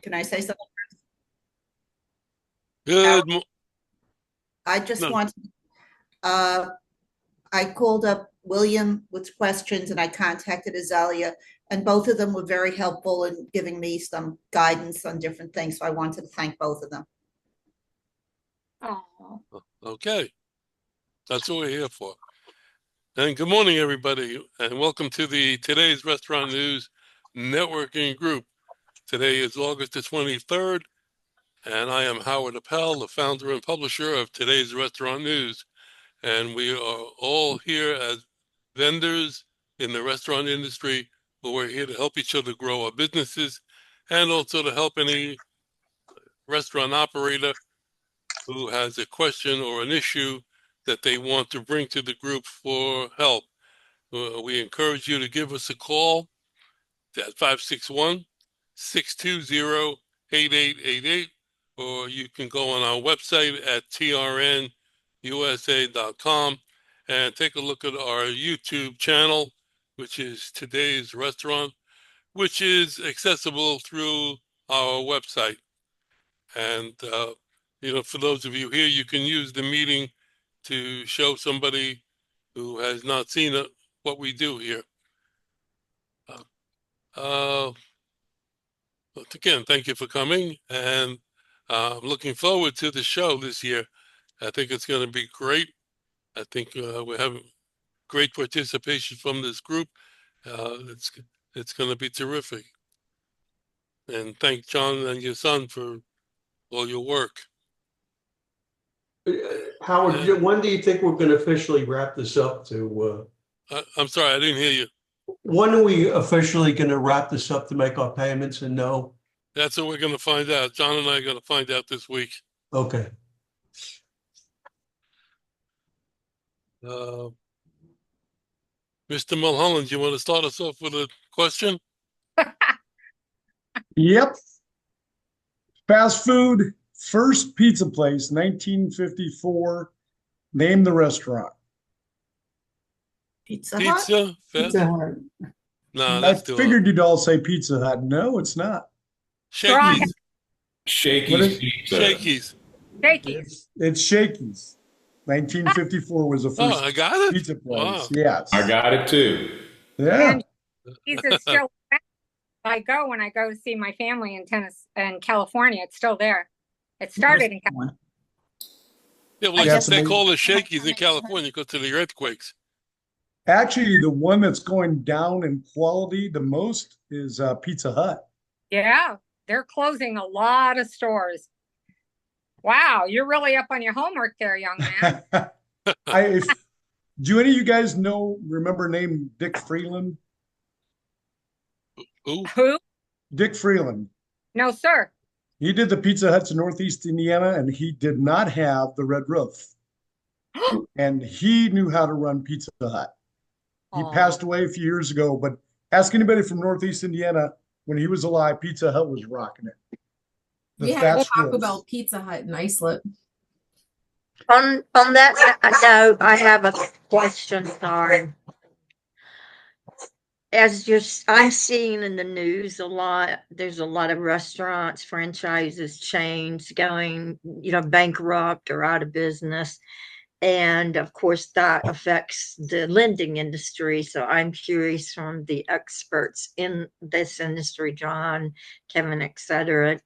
Can I say something? Good. I just No, want, uh, I called up William with questions and I contacted Azalea, and both of them were very helpful in giving me some guidance on different things. So I wanted to thank both of them. Oh, okay. That's what we're here for. And good morning, everybody, and welcome to the Today's Restaurant News Networking Group. Today is August the 23rd, and I am Howard Appel, the founder and publisher of Today's Restaurant News. And we are all here as vendors in the restaurant industry, but we're here to help each other grow our businesses and also to help any restaurant operator who has a question or an issue that they want to bring to the group for help. We encourage you to give us a call at 561-620-8888, or you can go on our website at trnusa.com and take a look at our YouTube channel, which is Today's Restaurant, which is accessible through our website. And, for those of you here, you can use the meeting to show somebody who has not seen what we do here. Uh, but again, thank you for coming, and I'm looking forward to the show this year. I think it's going to be great. I think we have great participation from this group. It's going to be terrific. And thank John and your son for all your work. Howard, when do you think we're going to officially wrap this up I'm sorry, I didn't hear you. when are we officially going to wrap this up to make our payments and know? That's what we're going to find out. John and I are going to find out this week. Okay. Mr. Mulholland, you want to start us off with a question? Yep. Fast food, first pizza place, 1954. Name the restaurant. Pizza Hut? Pizza? Pizza Hut. No, I that's too figured you'd all say Pizza Hut. No, it's not. Shakey's. Shakey's Pizza. Shakey's. Shakey's. It's Shakey's. 1954 was the Oh, first I got it? pizza place. Wow. Yes. I got it too. Yeah. And Shakey's still I go when I go see my family in California. It's still there. It started in California. Yeah, well, That's they amazing. call it Shakey's in California because of the earthquakes. Actually, the one that's going down in quality the most is Pizza Hut. Yeah, they're closing a lot of stores. Wow, you're really up on your homework there, young man. Do any of you guys remember name Dick Freeland? Ooh. Who? Dick Freeland. No, sir. He did the Pizza Huts in Northeast Indiana, and he did not have the red roof. And he knew how to run Pizza Hut. He passed away a few years ago, but ask anybody from Northeast Indiana, when he was alive, Pizza Hut was rocking it. We had to talk about Pizza Hut in Islip. On that note, I have a question, sorry. I'm seeing in the news a lot, there's a lot of restaurants, franchises, chains going, bankrupt or out of business. And of course, that affects the lending industry. So I'm curious from the experts in this industry, John, Kevin, et cetera,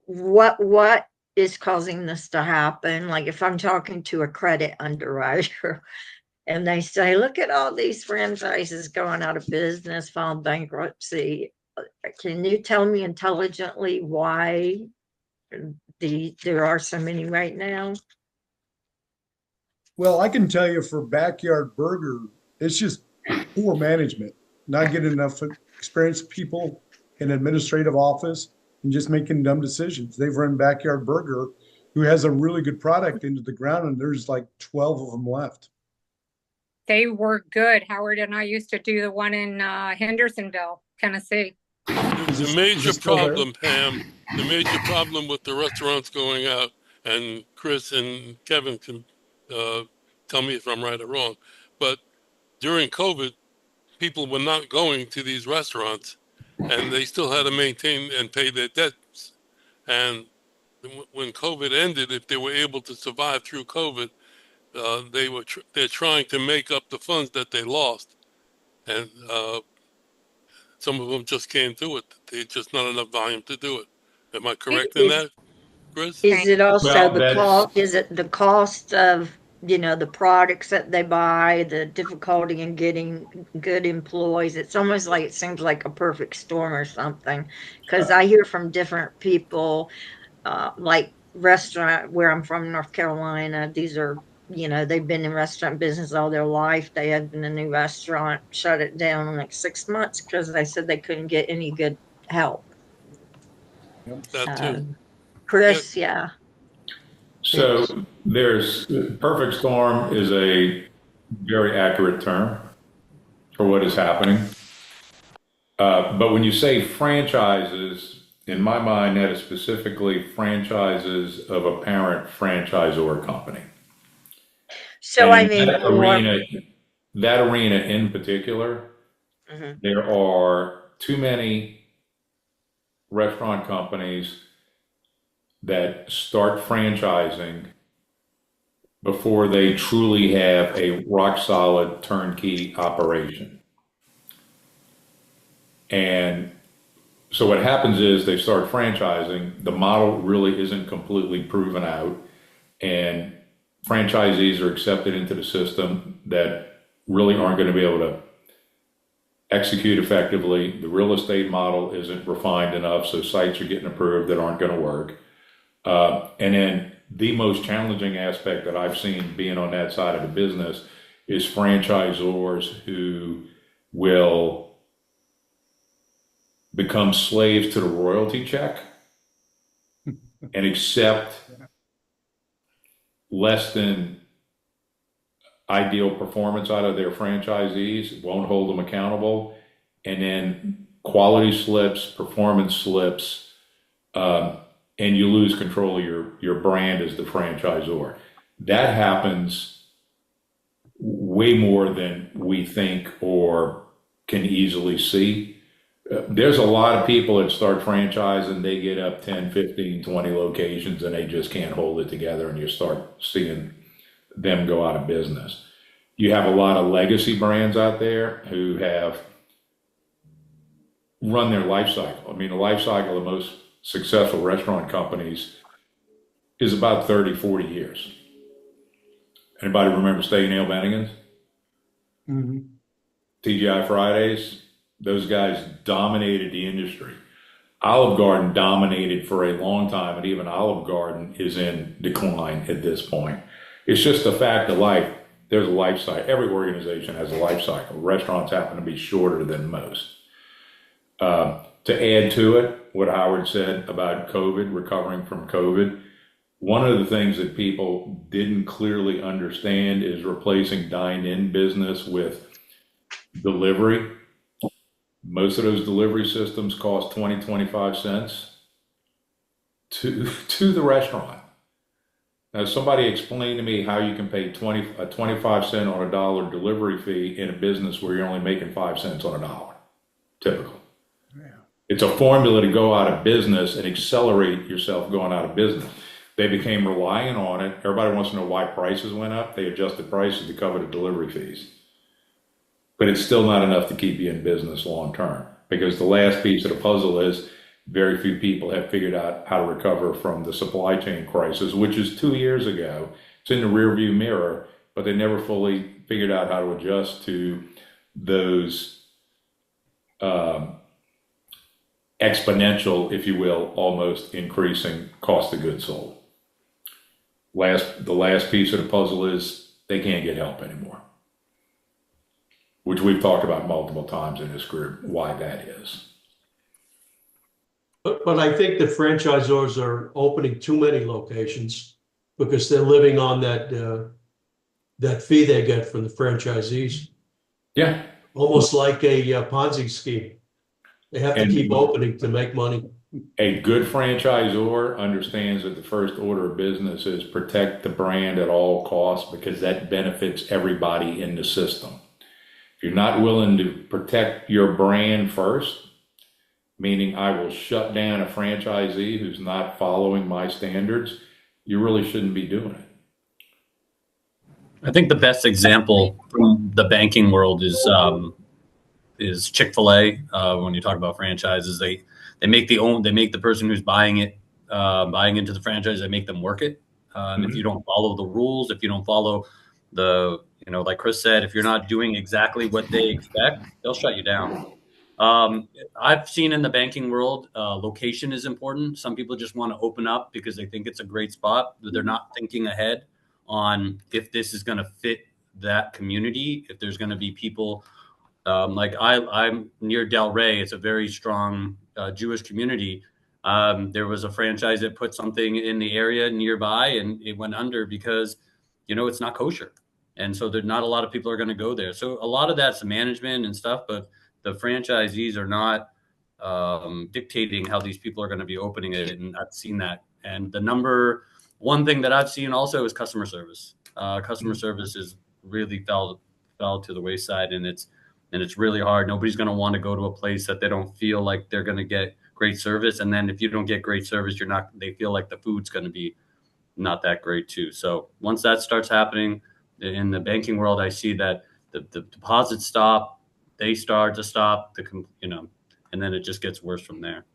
what is causing this to happen? Like if I'm talking to a credit underwriter and they say, look at all these franchises going out of business, filed bankruptcy, can you tell me intelligently why there are so many right now? Well, I can tell you for Backyard Burger, it's just poor management, not getting enough experienced people in administrative office and just making dumb decisions. They've run Backyard Burger, who has a really good product, into the ground, and there's like 12 of them left. They were good. Howard and I used to do the one in Hendersonville, Tennessee. The major problem, Pam, the major problem with the restaurants going out, and Chris and Kevin can tell me if I'm right or wrong, but during COVID, people were not going to these restaurants, and they still had to maintain and pay their debts. And when COVID ended, if they were able to survive through COVID, they're trying to make up the funds that they lost, and some of them just can't do it. There's just not enough volume to do it. Am I correct in that, Chris? Is it also Well, the cost, is it the cost of, the products that they buy, the difficulty in getting good employees? It's almost like, it seems like a perfect storm or something. Because I hear from different people, like restaurant where I'm from, North Carolina, these are, they've been in restaurant business all their life. They opened a new restaurant, shut it down in like 6 months because they said they couldn't get any good help. That too. Chris, yeah. So there's perfect storm is a very accurate term for what is happening. But when you say franchises, in my mind, that is specifically franchises of a parent franchisor company. So And I mean, that arena in particular, there are too many restaurant companies that start franchising before they truly have a rock solid turnkey operation. And so what happens is they start franchising, the model really isn't completely proven out, and franchisees are accepted into the system that really aren't going to be able to execute effectively. The real estate model isn't refined enough, so sites are getting approved that aren't going to work. And then the most challenging aspect that I've seen being on that side of the business is franchisors who will become slaves to the royalty check and accept less than ideal performance out of their franchisees, won't hold them accountable, and then quality slips, performance slips, and you lose control of your brand as the franchisor. That happens way more than we think or can easily see. There's a lot of people that start franchising, they get up 10, 15, 20 locations and they just can't hold it together, and you start seeing them go out of business. You have a lot of legacy brands out there who have run their life cycle. I mean, the life cycle of most successful restaurant companies is about 30, 40 years. Anybody remember Steak and Ale Bennigan's? TGI Fridays? Those guys dominated the industry. Olive Garden dominated for a long time, and even Olive Garden is in decline at this point. It's just a fact of life. There's a life cycle. Every organization has a life cycle. Restaurants happen to be shorter than most. To add to it, what Howard said about COVID, recovering from COVID, one of the things that people didn't clearly understand is replacing dine-in business with delivery. Most of those delivery systems cost 20, 25 cents to the restaurant. Now, somebody explain to me how you can pay 25 cent on a dollar delivery fee in a business where you're only making 5 cents on a dollar, typical. It's a formula to go out of business and accelerate yourself going out of business. They became reliant on it. Everybody wants to know why prices went up. They adjusted prices to cover the delivery fees. But it's still not enough to keep you in business long term, because the last piece of the puzzle is very few people have figured out how to recover from the supply chain crisis, which is 2 years ago. It's in the rearview mirror, but they never fully figured out how to adjust to those exponential, if you will, almost increasing cost of goods sold. The last piece of the puzzle is they can't get help anymore, which we've talked about multiple times in this group, why that is. But I think the franchisors are opening too many locations because they're living on that fee they get from the franchisees. Yeah. Almost like a Ponzi scheme. They have to keep opening to make money. A good franchisor understands that the first order of business is protect the brand at all costs, because that benefits everybody in the system. If you're not willing to protect your brand first, meaning I will shut down a franchisee who's not following my standards, you really shouldn't be doing it. I think the best example from the banking world is Chick-fil-A. When you talk about franchises, they make the person who's buying into the franchise, they make them work it. And if you don't follow the rules, if you don't follow like Chris said, if you're not doing exactly what they expect, they'll shut you down. I've seen in the banking world, location is important. Some people just want to open up because they think it's a great spot, but they're not thinking ahead on if this is going to fit that community, if there's going to be people like I'm near Del Rey. It's a very strong Jewish community. There was a franchise that put something in the area nearby and it went under because, it's not kosher. And so there's not a lot of people are going to go there. So a lot of that's management and stuff, but the franchisees are not dictating how these people are going to be opening it. And I've seen that. And the number one thing that I've seen also is customer service. Customer service is really fell to the wayside, and it's really hard. Nobody's going to want to go to a place that they don't feel like they're going to get great service. And then if you don't get great service, they feel like the food's going to be not that great too. So once that starts happening in the banking world, I see that the deposits stop, they start to stop, and then it just gets worse from there.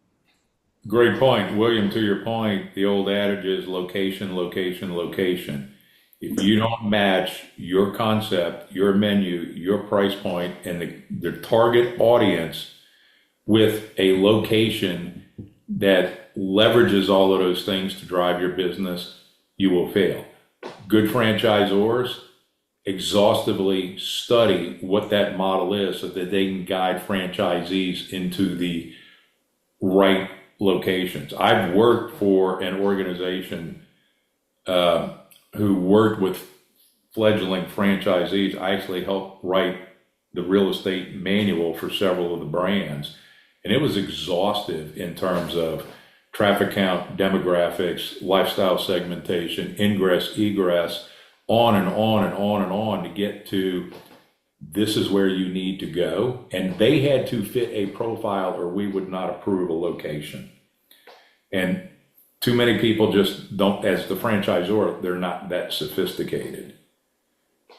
Great point, William. To your point, the old adage is location, location, location. If you don't match your concept, your menu, your price point, and the target audience with a location that leverages all of those things to drive your business, you will fail. Good franchisors exhaustively study what that model is so that they can guide franchisees into the right locations. I've worked for an organization who worked with fledgling franchisees. I actually helped write the real estate manual for several of the brands, and it was exhaustive in terms of traffic count, demographics, lifestyle segmentation, ingress, egress, on and on and on and on to get to this is where you need to go. And they had to fit a profile or we would not approve a location. And too many people just don't, as the franchisor, they're not that sophisticated.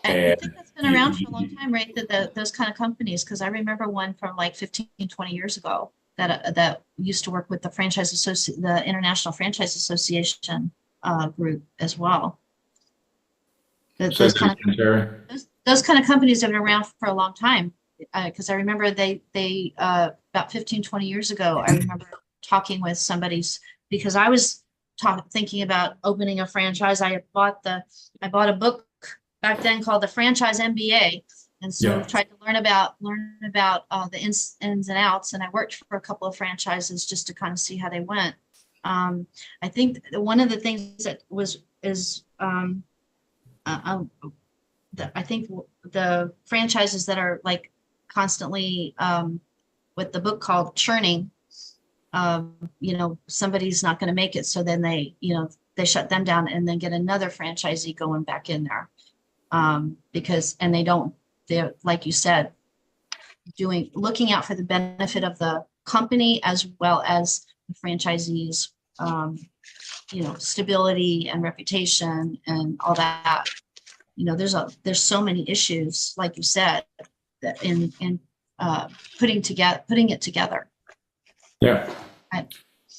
I think that's been around for a long time, right? Those kind of companies, because I remember one from like 15, 20 years ago that used to work with the International Franchise Association group as well. Those kind of companies have been around for a long time. Because I remember they about 15, 20 years ago, I remember talking with because I was thinking about opening a franchise. I bought a book back then called the Franchise MBA. And so I tried to learn about the ins and outs. And I worked for a couple of franchises just to kind of see how they went. I think one of the things that I think the franchises that are like constantly with the book called churning, somebody's not going to make it. So then they shut them down and then get another franchisee going back in there. They're, like you said, looking out for the benefit of the company as well as the franchisees, stability and reputation and all that. There's so many issues, like you said, that in putting it together. Yeah.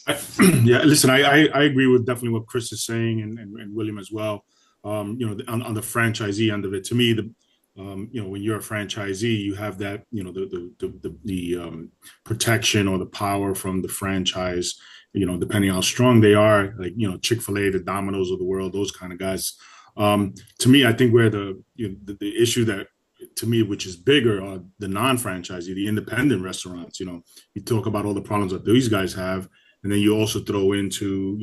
Listen, I agree with definitely what Chris is saying and William as well. On the franchisee end of it, to me, when you're a franchisee, you have that, the protection or the power from the franchise, depending how strong they are, like, Chick-fil-A, the Domino's of the world, those kind of guys. To me, I think where the issue that, to me, which is bigger, are the non-franchisee, the independent restaurants. You talk about all the problems that these guys have, and then you also throw into,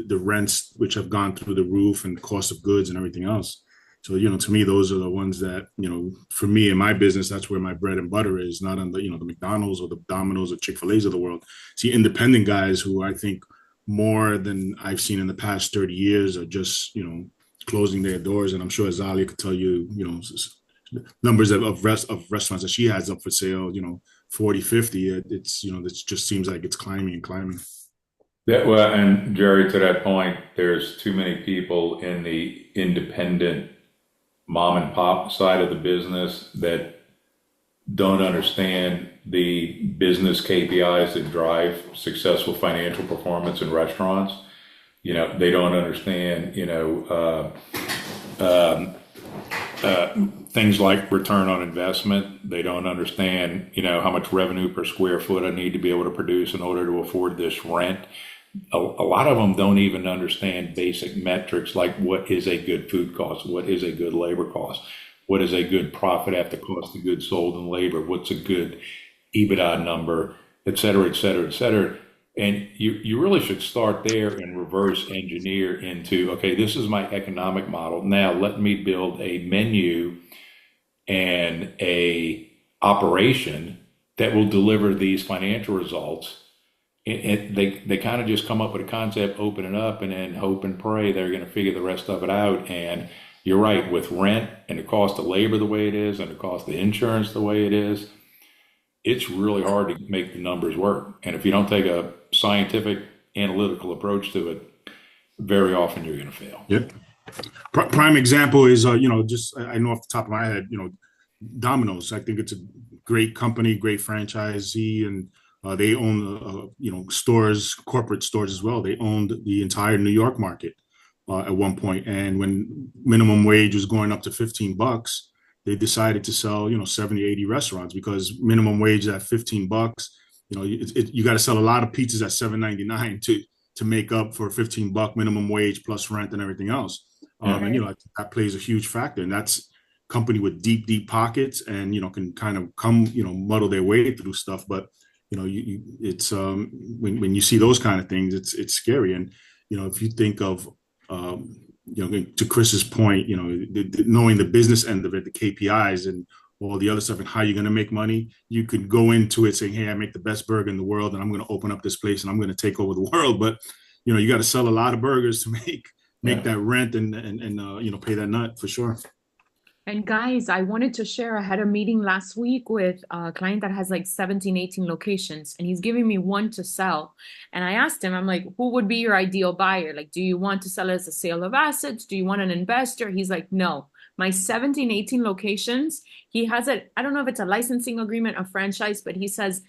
the rents, which have gone through the roof, and the cost of goods and everything else. So, to me, those are the ones that, for me in my business, that's where my bread and butter is, not on the, the McDonald's or the Domino's or Chick-fil-A's of the world. See, independent guys who I think more than I've seen in the past 30 years are just, closing their doors. And I'm sure Azalia could tell you, numbers of restaurants that she has up for sale, 40, 50, it's, it just seems like it's climbing and climbing. Yeah, well, and Jerry, to that point, there's too many people in the independent mom and pop side of the business that don't understand the business KPIs that drive successful financial performance in restaurants. They don't understand, things like return on investment. They don't understand, how much revenue per square foot I need to be able to produce in order to afford this rent. A lot of them don't even understand basic metrics like what is a good food cost, what is a good labor cost, what is a good profit after cost of goods sold and labor, what's a good EBITDA number, et cetera, et cetera, et cetera. And you really should start there and reverse engineer into, okay, this is my economic model. Now let me build a menu and a operation that will deliver these financial results. And they kind of just come up with a concept, open it up, and then hope and pray they're going to figure the rest of it out. And you're right, with rent and the cost of labor the way it is and the cost of insurance the way it is, it's really hard to make the numbers work. And if you don't take a scientific, analytical approach to it, very often you're going to fail. Yep. Prime example is, just I know off the top of my head, Domino's. I think it's a great company, great franchisee, and they own, stores, corporate stores as well. They owned the entire New York market at one point. And when minimum wage was going up to $15, they decided to sell, 70, 80 restaurants because minimum wage at $15, you got to sell a lot of pizzas at $7.99 to make up for $15 minimum wage plus rent and everything else. And that plays a huge factor. And that's company with deep pockets and, can kind of come, muddle their way through stuff. But it's when you see those kind of things, it's scary. And if you think of to Chris's point, knowing the business end of it, the KPIs and all the other stuff, and how you're going to make money, you could go into it saying, "Hey, I make the best burger in the world, and I'm going to open up this place, and I'm going to take over the world." But you got to sell a lot of burgers to make that rent and pay that nut for sure. And guys, I wanted to share, I had a meeting last week with a client that has like 17, 18 locations, and he's giving me one to sell. And I asked him, I'm like, who would be your ideal buyer? Like, do you want to sell it as a sale of assets? Do you want an investor? He's like, no. My 17, 18 locations, he has I don't know if it's a licensing agreement, a franchise, but he says,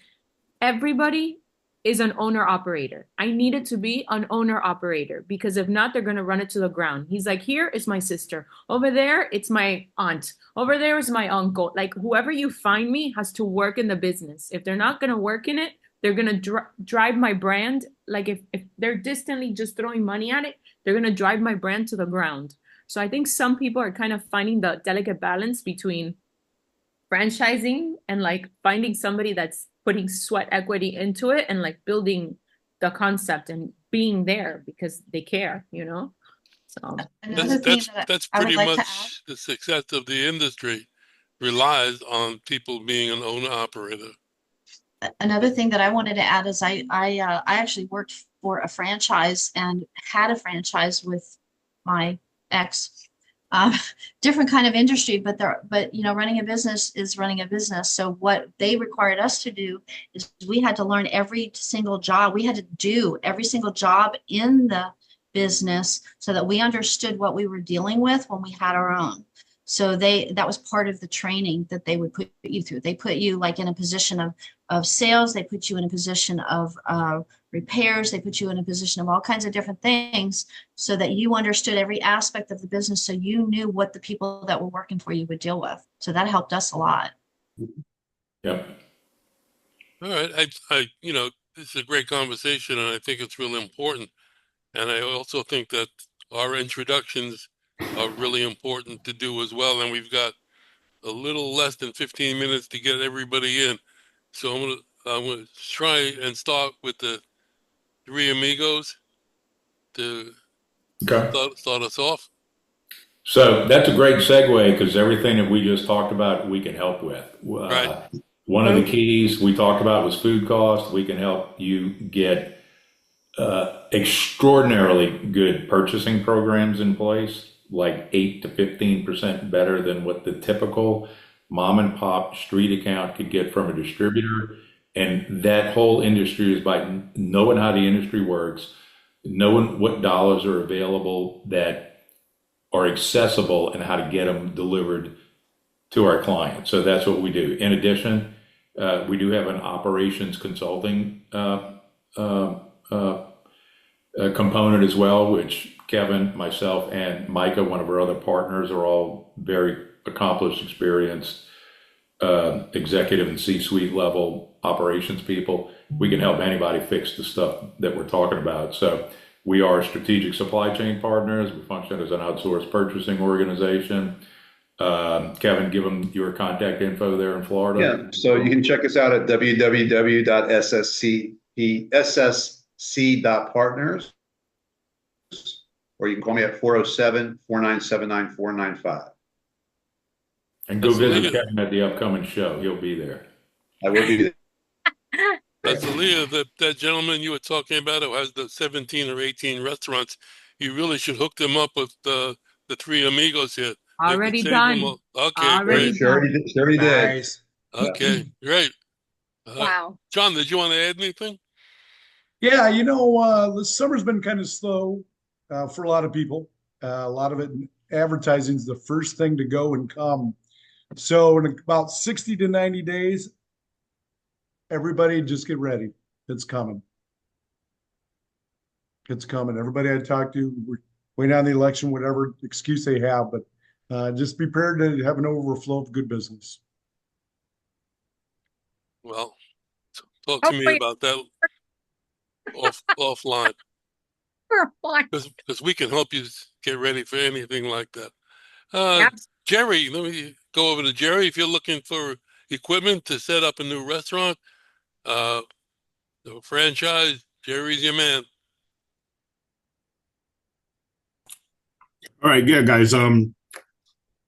everybody is an owner operator. I need it to be an owner operator because if not, they're going to run it to the ground. He's like, here is my sister. Over there, it's my aunt. Over there is my uncle. Like whoever you find me has to work in the business. If they're not going to work in it, they're going to drive my brand. Like if they're distantly just throwing money at it, they're going to drive my brand to the ground. So I think some people are kind of finding the delicate balance between franchising and like finding somebody that's putting sweat equity into it and like building the concept and being there because they care, So that's pretty much the success of the industry relies on people being an owner operator. Another thing that I wanted to add is I actually worked for a franchise and had a franchise with my ex. Different kind of industry, but running a business is running a business. So what they required us to do is we had to learn every single job. We had to do every single job in the business so that we understood what we were dealing with when we had our own. So that was part of the training that they would put you through. They put you like in a position of sales. They put you in a position of repairs. They put you in a position of all kinds of different things so that you understood every aspect of the business. So you knew what the people that were working for you would deal with. So that helped us a lot. Yep. All right. I this is a great conversation and I think it's really important. And I also think that our introductions are really important to do as well. And we've got a little less than 15 minutes to get everybody in. So I'm gonna try and start with the three amigos to start us off. So that's a great segue because everything that we just talked about, we can help with. Right. One of the keys we talked about was food cost. We can help you get extraordinarily good purchasing programs in place, like 8 to 15% better than what the typical mom and pop street account could get from a distributor. And that whole industry is by knowing how the industry works, knowing what dollars are available that are accessible and how to get them delivered to our clients. So that's what we do. In addition, we do have an operations consulting component as well, which Kevin, myself, and Micah, one of our other partners, are all very accomplished, experienced executive and C-suite level operations people. We can help anybody fix the stuff that we're talking about. So we are strategic supply chain partners. We function as an outsourced purchasing organization. Kevin, give them your contact info there in Florida. Yeah, so you can check us out at www.ssc.partners, or you can call me at 407-497-9495. And go visit Kevin at the upcoming show. He'll be there. I will be there. That's Leah, that gentleman you were talking about who has the 17 or 18 restaurants. You really should hook them up with the three amigos here. Already done. Okay, Already great. She already did. Nice. Okay, great. Wow. John, did you want to add anything? Yeah, the summer's been kind of slow for a lot of people. A lot of it, advertising is the first thing to go and come. So in about 60 to 90 days, everybody just get ready. It's coming. It's coming. Everybody I talk to, we're waiting on the election, whatever excuse they have, but just be prepared to have an overflow of good business. Well, talk to me about that offline, because we can help you get ready for anything like that. Jerry, let me go over to Jerry. If you're looking for equipment to set up a new restaurant, the franchise, Jerry's your man. All right, yeah, guys.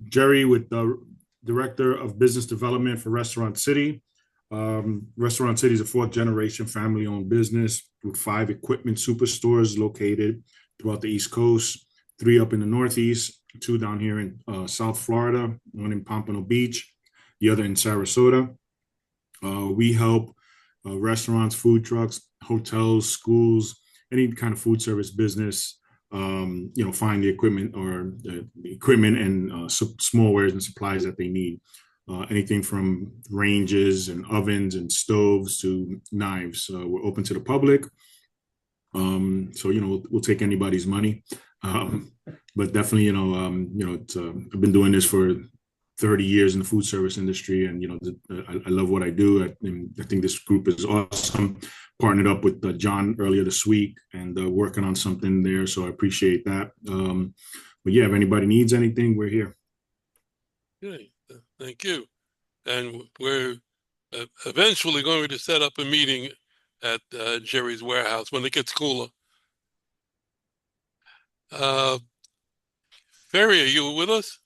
Jerry with the Director of Business Development for Restaurant City. Restaurant City is a fourth generation family owned business with 5 equipment superstores located throughout the East Coast, 3 up in the Northeast, 2 down here in South Florida, 1 in Pompano Beach, the other in Sarasota. We help restaurants, food trucks, hotels, schools, any kind of food service business, find the equipment or the equipment and small wares and supplies that they need. Anything from ranges and ovens and stoves to knives. We're open to the public. So, we'll take anybody's money. But definitely, I've been doing this for 30 years in the food service industry, and I love what I do. I think this group is awesome. Partnered up with John earlier this week and working on something there, so I appreciate that. But yeah, if anybody needs anything, we're here. Okay, thank you. And we're eventually going to set up a meeting at Jerry's warehouse when it gets cooler. Ferry, are you with us?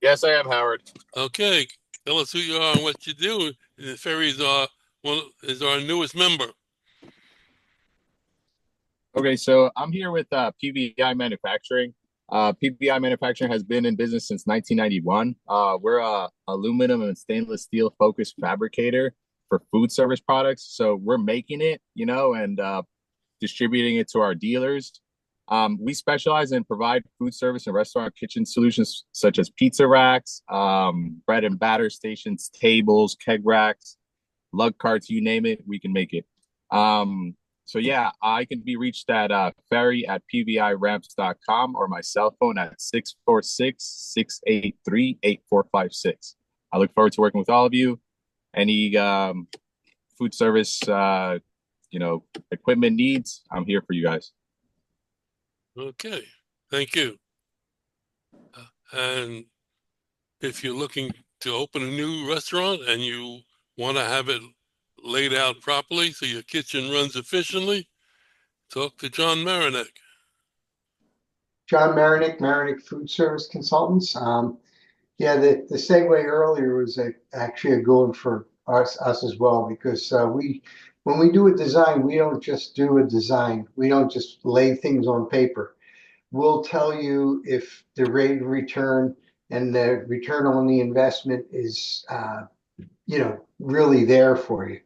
Yes, I am, Howard. Okay, tell us who you are and what you do. Ferry is our newest member. Okay, so I'm here with PVI Manufacturing. PVI Manufacturing has been in business since 1991. We're a aluminum and stainless steel focused fabricator for food service products. So we're making it, and distributing it to our dealers. We specialize and provide food service and restaurant kitchen solutions such as pizza racks, bread and batter stations, tables, keg racks, lug carts, you name it, we can make it. So yeah, I can be reached at ferry@pviramps.com or my cell phone at 646-683-8456. I look forward to working with all of you. Any food service, equipment needs, I'm here for you guys. Okay, thank you. And if you're looking to open a new restaurant and you want to have it laid out properly so your kitchen runs efficiently, talk to John Marinek. John Marinek Food Service Consultants. The segue earlier was actually a goal for us as well, because when we do a design, we don't just do a design. We don't just lay things on paper. We'll tell you if the rate of return and the return on the investment is, really there for you.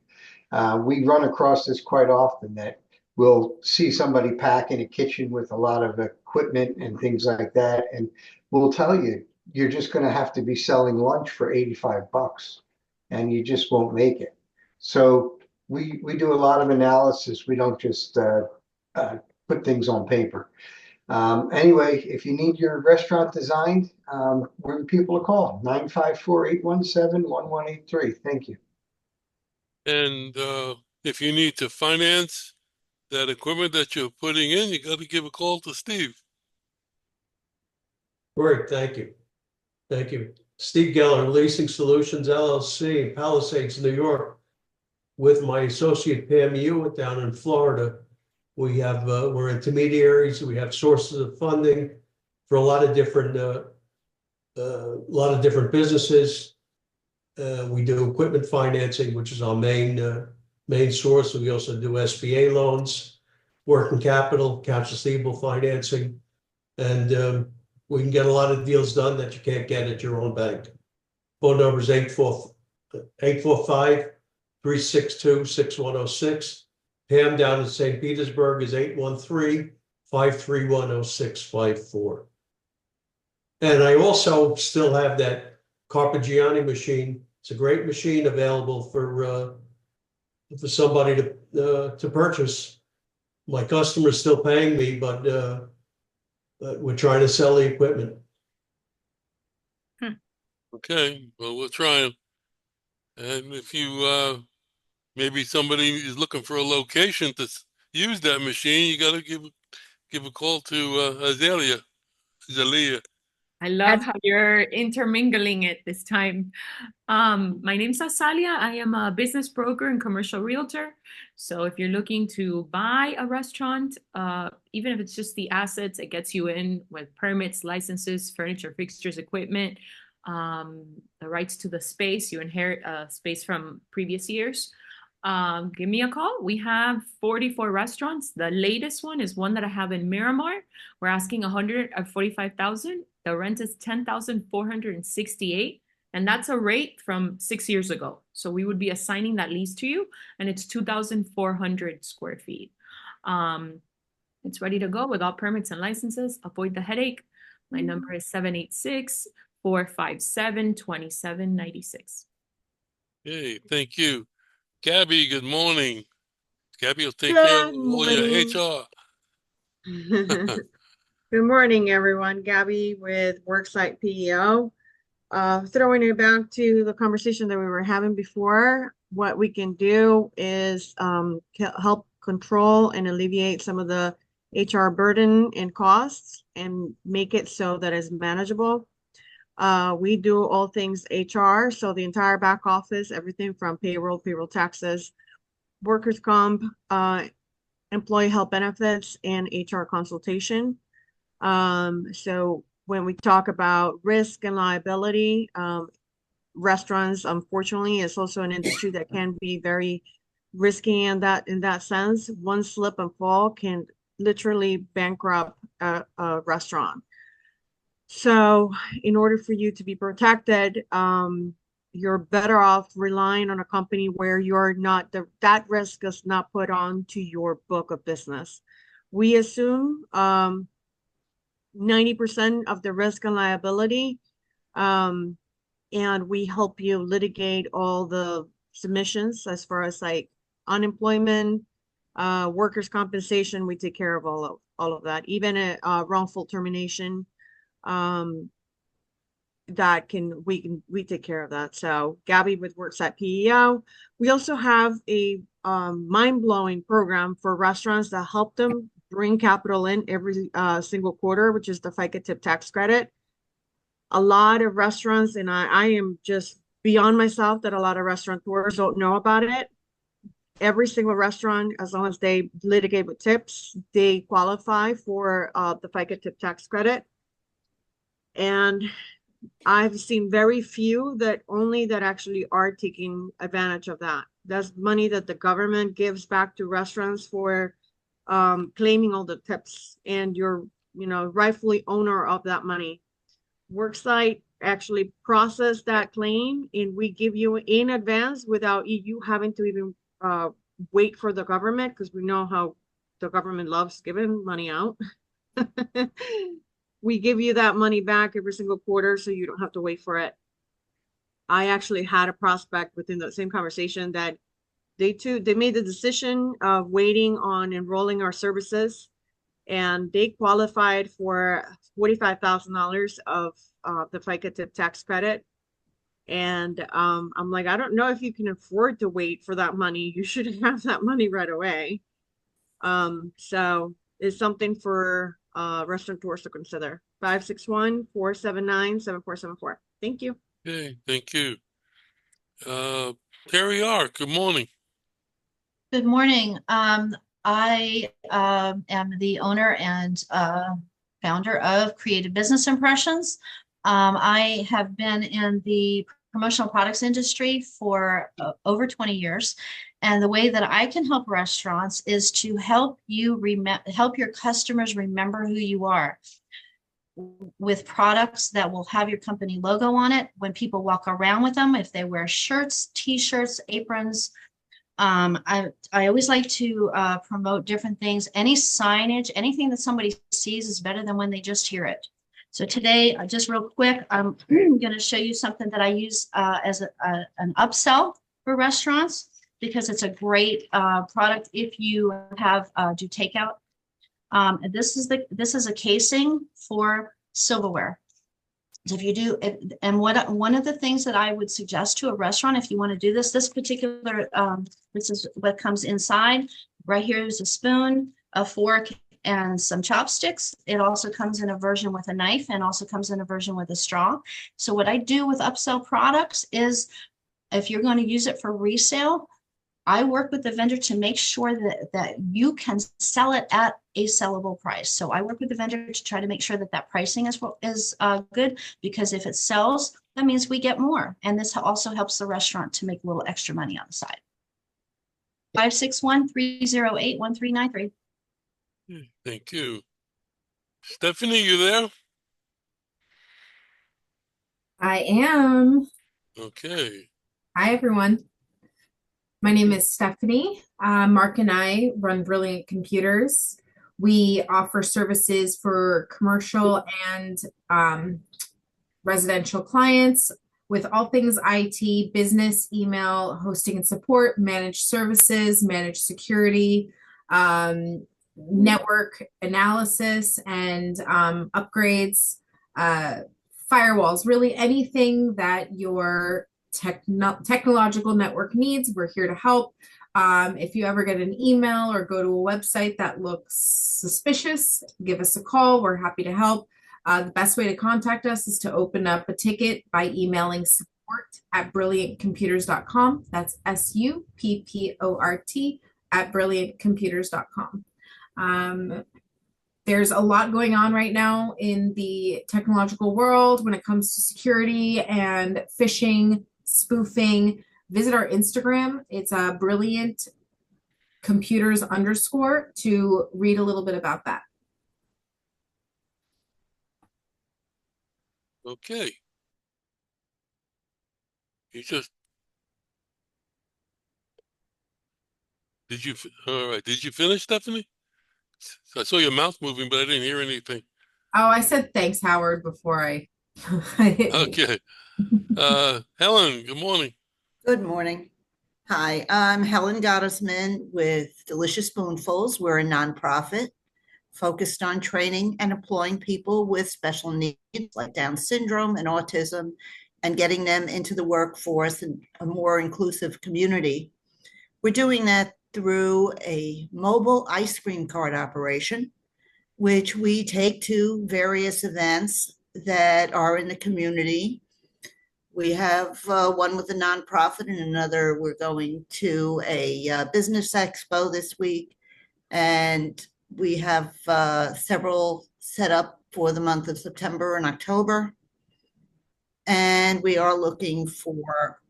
We run across this quite often, that we'll see somebody pack in a kitchen with a lot of equipment and things like that, and we'll tell you, you're just going to have to be selling lunch for $85, and you just won't make it. So we do a lot of analysis. We don't just put things on paper. Anyway, if you need your restaurant designed, we're the people to call, 954-817-1183. Thank you. And if you need to finance that equipment that you're putting in, you got to give a call to Steve. Great, thank you. Thank you. Steve Geller, Leasing Solutions LLC in Palisades, New York, with my associate Pam Hewitt down in Florida. We have, we're intermediaries. We have sources of funding for a lot of different businesses. We do equipment financing, which is our main source. We also do SBA loans, working capital, accounts receivable financing, and we can get a lot of deals done that you can't get at your own bank. Phone number is 845-362-6106. Pam down in St. Petersburg is 813-531-0654. And I also still have that Carpigiani machine. It's a great machine available for somebody to purchase. My customer's still paying me, but we're trying to sell the equipment. Okay, well, we're trying. And if you maybe somebody is looking for a location to use that machine, you got to give a call to Azalea. I love how you're intermingling it this time. My name's Azalia. I am a business broker and commercial realtor. So if you're looking to buy a restaurant, even if it's just the assets, it gets you in with permits, licenses, furniture, fixtures, equipment, the rights to the space. You inherit a space from previous years. Give me a call. We have 44 restaurants. The latest one is one that I have in Miramar. We're asking $145,000. The rent is $10,468, and that's a rate from 6 years ago. So we would be assigning that lease to you, and it's 2,400 square feet. It's ready to go with all permits and licenses. Avoid the headache. My number is 786-457-2796. Hey, thank you. Gabby, good morning. Gabby will take care of all your HR. Good morning, everyone. Gabby with Worksite PEO. Throwing it back to the conversation that we were having before, what we can do is help control and alleviate some of the HR burden and costs and make it so that it's manageable. We do all things HR, so the entire back office, everything from payroll taxes, workers' comp, employee health benefits, and HR consultation. So when we talk about risk and liability, restaurants, unfortunately, is also an industry that can be very risky in that sense. One slip and fall can literally bankrupt a restaurant. So in order for you to be protected, you're better off relying on a company where you're not, that risk is not put on to your book of business. We assume 90% of the risk and liability, and we help you litigate all the submissions as far as like unemployment, workers' compensation. We take care of all of that, even a wrongful termination. We take care of that. So Gabby with Worksite PEO. We also have a mind-blowing program for restaurants that help them bring capital in every single quarter, which is the FICA tip tax credit. A lot of restaurants, and I am just beyond myself that a lot of restaurateurs don't know about it. Every single restaurant, as long as they litigate with tips, they qualify for the FICA tip tax credit. And I've seen very few that actually are taking advantage of that. That's money that the government gives back to restaurants for claiming all the tips, and you're, rightfully owner of that money. Worksite actually process that claim, and we give you in advance without you having to even wait for the government, because we know how the government loves giving money out. We give you that money back every single quarter, so you don't have to wait for it. I actually had a prospect within the same conversation that they made the decision of waiting on enrolling our services, and they qualified for $45,000 of the FICA tip tax credit. And I'm like, I don't know if you can afford to wait for that money. You should have that money right away. So it's something for restaurateurs to consider. 561-479-7474. Thank you. Okay, thank you. Terry R., good morning. Good morning. I am the owner and founder of Creative Business Impressions. I have been in the promotional products industry for over 20 years. And the way that I can help restaurants is to help you help your customers remember who you are with products that will have your company logo on it when people walk around with them, if they wear shirts, t-shirts, aprons. I always like to promote different things. Any signage, anything that somebody sees is better than when they just hear it. So today, just real quick, I'm going to show you something that I use as an upsell for restaurants, because it's a great product if you have do takeout. This is a casing for silverware. So if you do, and one of the things that I would suggest to a restaurant, if you want to do this particular, this is what comes inside. Right here is a spoon, a fork, and some chopsticks. It also comes in a version with a knife, and also comes in a version with a straw. So what I do with upsell products is, if you're going to use it for resale, I work with the vendor to make sure that you can sell it at a sellable price. So I work with the vendor to try to make sure that pricing is good, because if it sells, that means we get more. And this also helps the restaurant to make a little extra money on the side. 561-308-1393. Thank you. Stephanie, you there? I am. Okay. Hi, everyone. My name is Stephanie. Mark and I run Brilliant Computers. We offer services for commercial and residential clients with all things IT, business, email, hosting and support, managed services, managed security, network analysis, and upgrades, firewalls, really anything that your technological network needs. We're here to help. If you ever get an email or go to a website that looks suspicious, give us a call. We're happy to help. The best way to contact us is to open up a ticket by emailing support@brilliantcomputers.com. That's support@brilliantcomputers.com. There's a lot going on right now in the technological world when it comes to security and phishing, spoofing. Visit our Instagram. It's Brilliant Computers _ to read a little bit about that. Okay. All right. Did you finish, Stephanie? I saw your mouth moving, but I didn't hear anything. Oh, I said thanks, Howard, before I hit me. Okay. Helen, good morning. Good morning. Hi, I'm Helen Gottesman with Delicious Spoonfuls. We're a nonprofit focused on training and employing people with special needs like Down syndrome and autism, and getting them into the workforce and a more inclusive community. We're doing that through a mobile ice cream cart operation, which we take to various events that are in the community. We have one with a nonprofit, and another we're going to a business expo this week. And we have several set up for the month of September and October. And we are looking for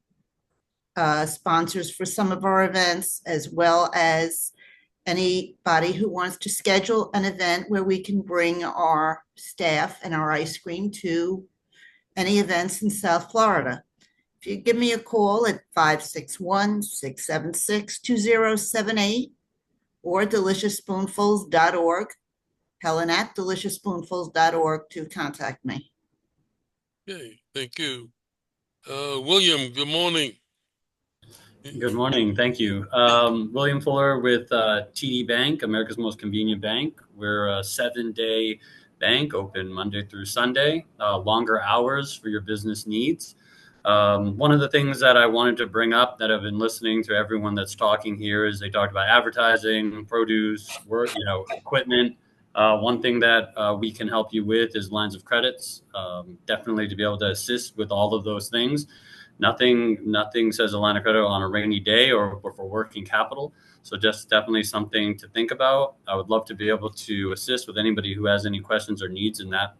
sponsors for some of our events, as well as anybody who wants to schedule an event where we can bring our staff and our ice cream to any events in South Florida. If you give me a call at 561-676-2078 or deliciousspoonfuls.org, Helen at deliciousspoonfuls.org to contact me. Okay, thank you. William, good morning. Good morning. Thank you. William Fuller with TD Bank, America's most convenient bank. We're a 7-day bank, open Monday through Sunday, longer hours for your business needs. One of the things that I wanted to bring up that I've been listening to everyone that's talking here is they talked about advertising, produce, work, equipment. One thing that we can help you with is lines of credits, definitely to be able to assist with all of those things. Nothing says a line of credit on a rainy day or for working capital. So just definitely something to think about. I would love to be able to assist with anybody who has any questions or needs in that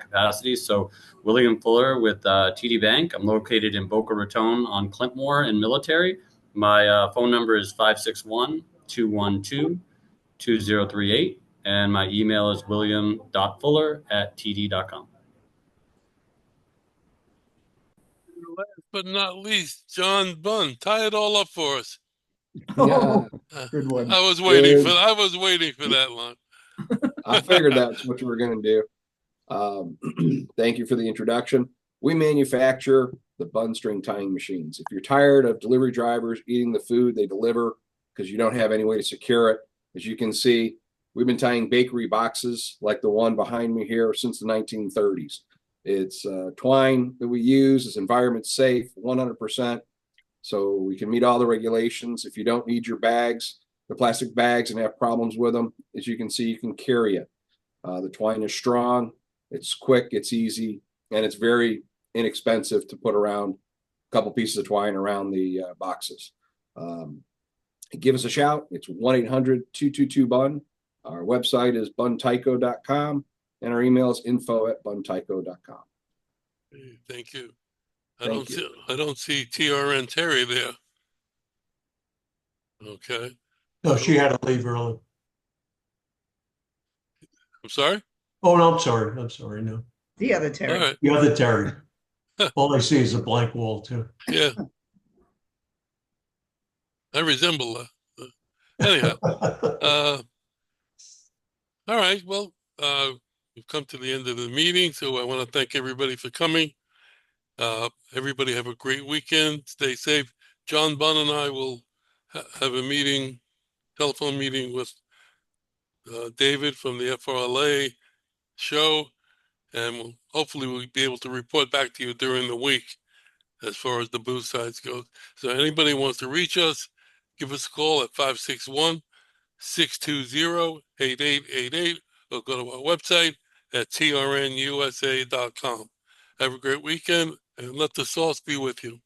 capacity. So William Fuller with TD Bank. I'm located in Boca Raton on Clintmore and Military. My phone number is 561-212-2038. And my email is william.fuller@td.com. Last but not least, John Bunn. Tie it all up for us. Yeah, good one. I was waiting Good. for that line. I figured that's what you were going to do. Thank you for the introduction. We manufacture the bun string tying machines. If you're tired of delivery drivers eating the food they deliver because you don't have any way to secure it, as you can see, we've been tying bakery boxes like the one behind me here since the 1930s. It's twine that we use. It's environment safe, 100%. So we can meet all the regulations. If you don't need your bags, the plastic bags, and have problems with them, as you can see, you can carry it. The twine is strong, it's quick, it's easy, and it's very inexpensive to put around a couple pieces of twine around the boxes. Give us a shout. It's 1-800-222-BUN. Our website is buntyco.com, and our email is info@buntyco.com. Thank you. Thank I don't see TRN Terry there. Okay. No, she had to leave early. I'm sorry? Oh, no, I'm sorry. I'm sorry. No. The other Terry. All right. The other Terry. All I see is a blank wall, too. Yeah. I resemble her. Anyhow. All right. Well, we've come to the end of the meeting, so I want to thank everybody for coming. Everybody have a great weekend. Stay safe. John Bunn and I will have a meeting, telephone meeting with David from the FRLA show, and hopefully we'll be able to report back to you during the week as far as the booth sides go. So anybody wants to reach us, give us a call at 561-620-8888 or go to our website at trnusa.com. Have a great weekend and let the sauce be with you.